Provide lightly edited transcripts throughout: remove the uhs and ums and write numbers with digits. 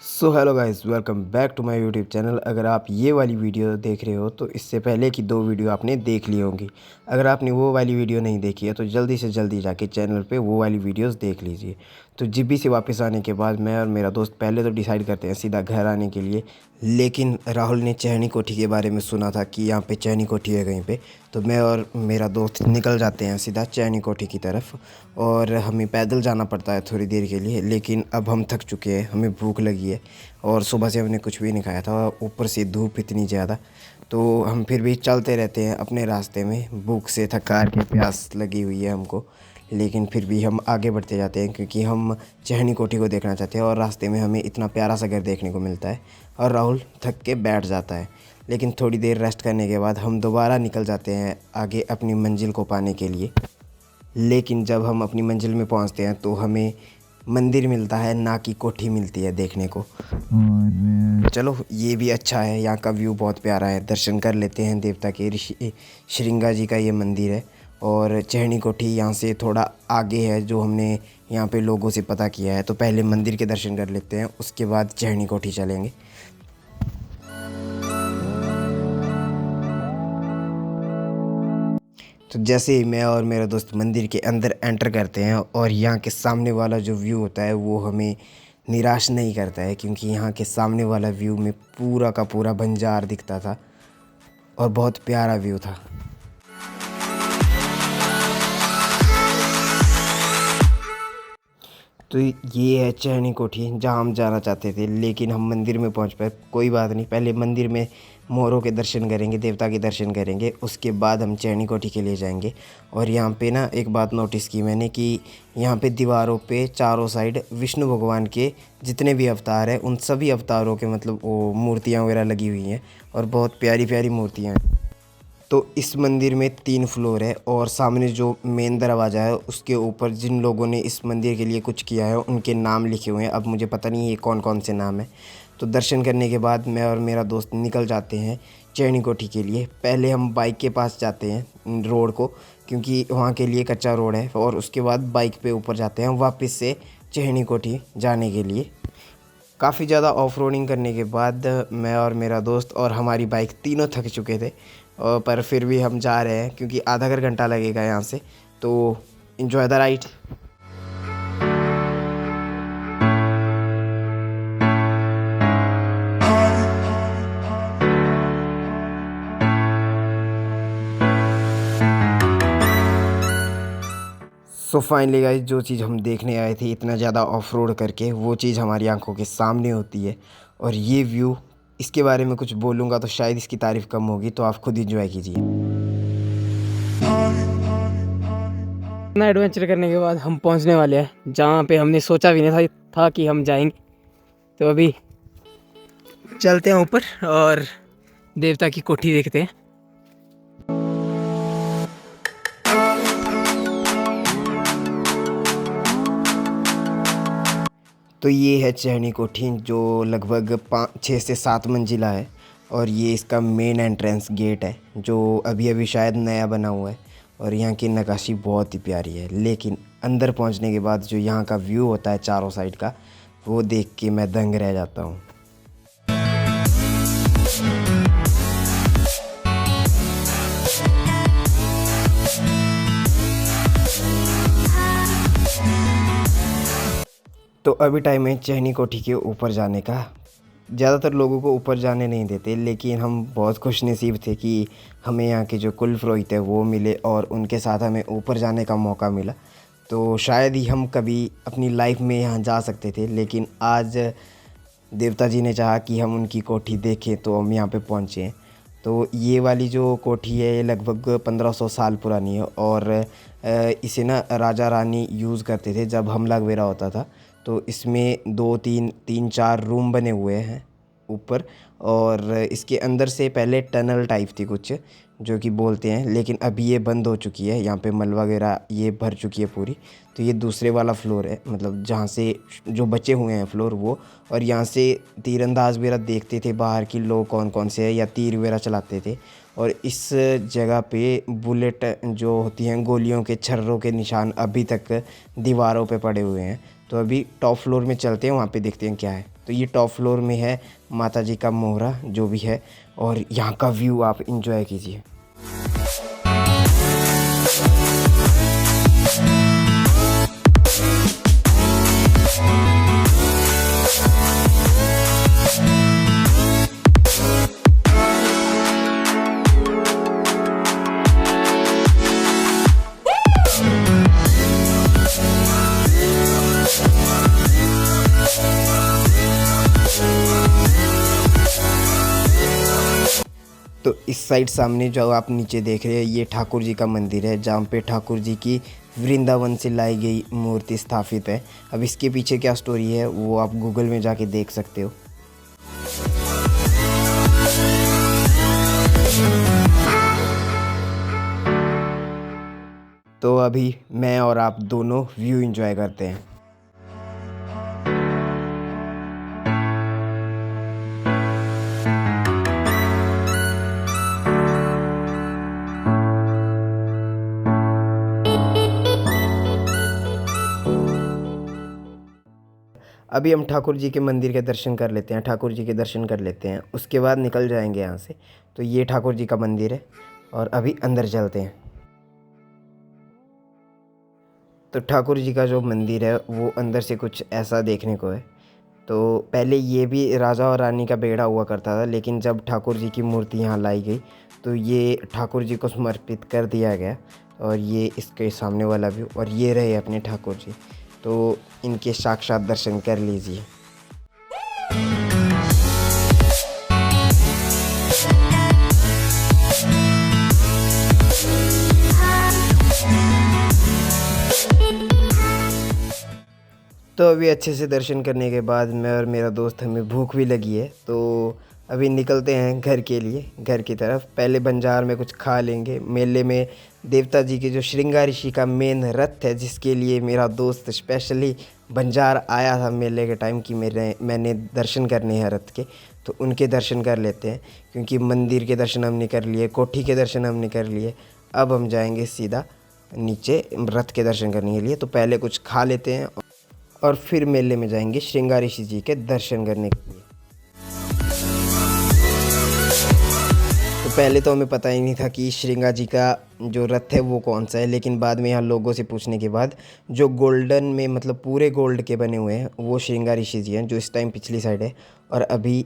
So hello guys, welcome back to my YouTube channel. अगर आप ये वाली वीडियो देख रहे हो तो इससे पहले की दो वीडियो आपने देख ली होंगी। अगर आपने वो वाली वीडियो नहीं देखी है तो जल्दी से जल्दी जाके चैनल पे वो वाली वीडियोस देख लीजिए। तो जिब्बी से वापस आने के बाद मैं और मेरा दोस्त पहले तो डिसाइड करते हैं सीधा घर आने के लिए, लेकिन राहुल ने चहनी कोठी के बारे में सुना था कि यहाँ पे चहनी कोठी है कहीं पे। तो मैं और मेरा दोस्त निकल जाते हैं सीधा चहनी कोठी की तरफ, और हमें पैदल जाना पड़ता है थोड़ी देर के लिए। लेकिन अब हम थक चुके हैं, हमें भूख लगी है और सुबह से हमने कुछ भी नहीं खाया था, ऊपर से धूप इतनी ज़्यादा। तो हम फिर भी चलते रहते हैं अपने रास्ते में, भूख से थकार के प्यास लगी हुई है हमको। लेकिन फिर भी हम आगे बढ़ते जाते हैं क्योंकि हम चहनी कोठी को देखना चाहते हैं और रास्ते में हमें इतना प्यारा सा घर देखने को मिलता है। और राहुल थक के बैठ जाता है, लेकिन थोड़ी देर रेस्ट करने के बाद हम दोबारा निकल जाते हैं आगे अपनी मंजिल को पाने के लिए। लेकिन जब हम अपनी मंजिल में पहुंचते हैं तो हमें मंदिर मिलता है, ना कि कोठी मिलती है देखने को। और चलो, ये भी अच्छा है, यहाँ का व्यू बहुत प्यारा है। दर्शन कर लेते हैं देवता के, ऋषि श्रृंगा जी का ये मंदिर है। और चहनी कोठी यहाँ से थोड़ा आगे है, जो हमने यहाँ पे लोगों से पता किया है। तो पहले मंदिर के दर्शन कर लेते हैं, उसके बाद चहनी कोठी चलेंगे। तो जैसे ही मैं और मेरा दोस्त मंदिर के अंदर एंटर करते हैं और यहाँ के सामने वाला जो व्यू होता है वो हमें निराश नहीं करता है, क्योंकि यहाँ के सामने वाला व्यू में पूरा का पूरा बंजार दिखता था और बहुत प्यारा व्यू था। तो ये है चहनी कोठी जहाँ हम जाना चाहते थे, लेकिन हम मंदिर में पहुँच पाए। कोई बात नहीं, पहले मंदिर में मोरों के दर्शन करेंगे, देवता के दर्शन करेंगे, उसके बाद हम चहनी कोठी के लिए जाएंगे। और यहाँ पे ना एक बात नोटिस की मैंने कि यहाँ पे दीवारों पे चारों साइड विष्णु भगवान के जितने भी अवतार हैं उन सभी अवतारों के मतलब वो मूर्तियाँ वगैरह लगी हुई हैं, और बहुत प्यारी प्यारी मूर्तियाँ हैं। तो इस मंदिर में 3 फ्लोर है, और सामने जो मेन दरवाज़ा है उसके ऊपर जिन लोगों ने इस मंदिर के लिए कुछ किया है उनके नाम लिखे हुए हैं। अब मुझे पता नहीं ये कौन कौन से नाम है। तो दर्शन करने के बाद मैं और मेरा दोस्त निकल जाते हैं चहनी कोठी के लिए। पहले हम बाइक के पास जाते हैं रोड को, क्योंकि वहाँ के लिए कच्चा रोड है, और उसके बाद बाइक पे ऊपर जाते हैं वापस से चहनी कोठी जाने के लिए। काफ़ी ज़्यादा ऑफ रोडिंग करने के बाद मैं और मेरा दोस्त और हमारी बाइक तीनों थक चुके थे, पर फिर भी हम जा रहे हैं क्योंकि आधा घंटा लगेगा यहाँ से। तो enjoy the ride. So finally guys, जो चीज़ हम देखने आए थे इतना ज़्यादा ऑफ रोड करके, वो चीज़ हमारी आंखों के सामने होती है। और ये व्यू, इसके बारे में कुछ बोलूँगा तो शायद इसकी तारीफ़ कम होगी, तो आप खुद इंजॉय कीजिए। इतना एडवेंचर करने के बाद हम पहुंचने वाले हैं जहाँ पे हमने सोचा भी नहीं था कि हम जाएंगे। तो अभी चलते हैं ऊपर और देवता की कोठी देखते हैं। तो ये है चहनी कोठी, जो लगभग 6 से 7 मंजिला है, और ये इसका मेन एंट्रेंस गेट है जो अभी अभी शायद नया बना हुआ है। और यहाँ की नक्काशी बहुत ही प्यारी है, लेकिन अंदर पहुँचने के बाद जो यहाँ का व्यू होता है चारों साइड का, वो देख के मैं दंग रह जाता हूँ। तो अभी टाइम है चहनी कोठी के ऊपर जाने का। ज़्यादातर लोगों को ऊपर जाने नहीं देते, लेकिन हम बहुत खुशनसीब थे कि हमें यहाँ के जो कुल पुरोहित है वो मिले और उनके साथ हमें ऊपर जाने का मौका मिला। तो शायद ही हम कभी अपनी लाइफ में यहाँ जा सकते थे, लेकिन आज देवता जी ने चाहा कि हम उनकी कोठी देखें, तो हम यहाँ पे पहुँचे हैं। तो ये वाली जो कोठी है ये लगभग 1500 साल पुरानी है, और इसे ना राजा रानी यूज़ करते थे जब हमला वगैरह होता था। तो इसमें 2-3-4 रूम बने हुए हैं ऊपर, और इसके अंदर से पहले टनल टाइप थी कुछ, जो कि बोलते हैं, लेकिन अभी ये बंद हो चुकी है। यहाँ पे मलबा वगैरह ये भर चुकी है पूरी। तो ये दूसरे वाला फ्लोर है, मतलब जहाँ से जो बचे हुए हैं फ्लोर वो। और यहाँ से तीरंदाज वगैरह देखते थे बाहर की लोग कौन कौन से हैं, या तीर वगैरह चलाते थे। और इस जगह पे बुलेट जो होती हैं, गोलियों के छर्रों के निशान अभी तक दीवारों पे पड़े हुए हैं। तो अभी टॉप फ्लोर में चलते हैं, वहाँ पे देखते हैं क्या है। तो ये टॉप फ्लोर में है माता जी का मोहरा जो भी है, और यहाँ का व्यू आप इंजॉय कीजिए। तो इस साइड सामने जो आप नीचे देख रहे हैं ये ठाकुर जी का मंदिर है, जहाँ पे ठाकुर जी की वृंदावन से लाई गई मूर्ति स्थापित है। अब इसके पीछे क्या स्टोरी है वो आप गूगल में जाके देख सकते हो। तो अभी मैं और आप दोनों व्यू एंजॉय करते हैं। अभी हम ठाकुर जी के मंदिर के दर्शन कर लेते हैं, ठाकुर जी के दर्शन कर लेते हैं, उसके बाद निकल जाएंगे यहाँ से। तो ये ठाकुर जी का मंदिर है और अभी अंदर चलते हैं। तो ठाकुर जी का जो मंदिर है वो अंदर से कुछ ऐसा देखने को है। तो पहले ये भी राजा और रानी का बेड़ा हुआ करता था, लेकिन जब ठाकुर जी की मूर्ति यहाँ लाई गई तो ये ठाकुर जी को समर्पित कर दिया गया। और ये इसके सामने वाला व्यू, और ये रहे अपने ठाकुर जी, तो इनके साक्षात दर्शन कर लीजिए। तो अभी अच्छे से दर्शन करने के बाद मैं और मेरा दोस्त, हमें भूख भी लगी है, तो अभी निकलते हैं घर के लिए, घर की तरफ। पहले बंजार में कुछ खा लेंगे। मेले में देवता जी के जो श्रृंगार ऋषि का मेन रथ है, जिसके लिए मेरा दोस्त स्पेशली बंजार आया था मेले के टाइम कि मैंने दर्शन करने हैं रथ के, तो उनके दर्शन कर लेते हैं। क्योंकि मंदिर के दर्शन हमने कर लिए, कोठी के दर्शन हमने कर लिए, अब हम जाएंगे सीधा नीचे रथ के दर्शन करने के लिए। तो पहले कुछ खा लेते हैं और फिर मेले में जाएंगे श्रृंगार ऋषि जी के दर्शन करने के लिए। तो पहले तो हमें पता ही नहीं था कि श्रृंगार जी का जो रथ है वो कौन सा है, लेकिन बाद में यहाँ लोगों से पूछने के बाद जो गोल्डन में, मतलब पूरे गोल्ड के बने हुए हैं, वो श्रृंगार ऋषि जी हैं, जो इस टाइम पिछली साइड है और अभी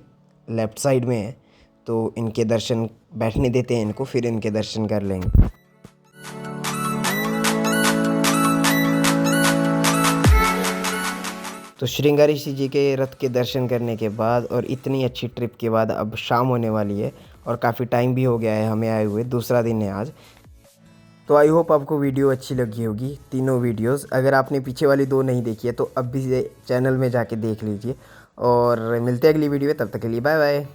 लेफ़्ट साइड में है। तो इनके दर्शन बैठने देते हैं इनको, फिर इनके दर्शन कर लेंगे। तो श्रृंगार ऋषि जी के रथ के दर्शन करने के बाद और इतनी अच्छी ट्रिप के बाद अब शाम होने वाली है और काफ़ी टाइम भी हो गया है हमें आए हुए, दूसरा दिन है आज। तो आई होप आपको वीडियो अच्छी लगी होगी, तीनों वीडियोस। अगर आपने पीछे वाली दो नहीं देखी है तो अब भी चैनल में जाके देख लीजिए, और मिलते हैं अगली वीडियो में। तब तक के लिए बाय बाय।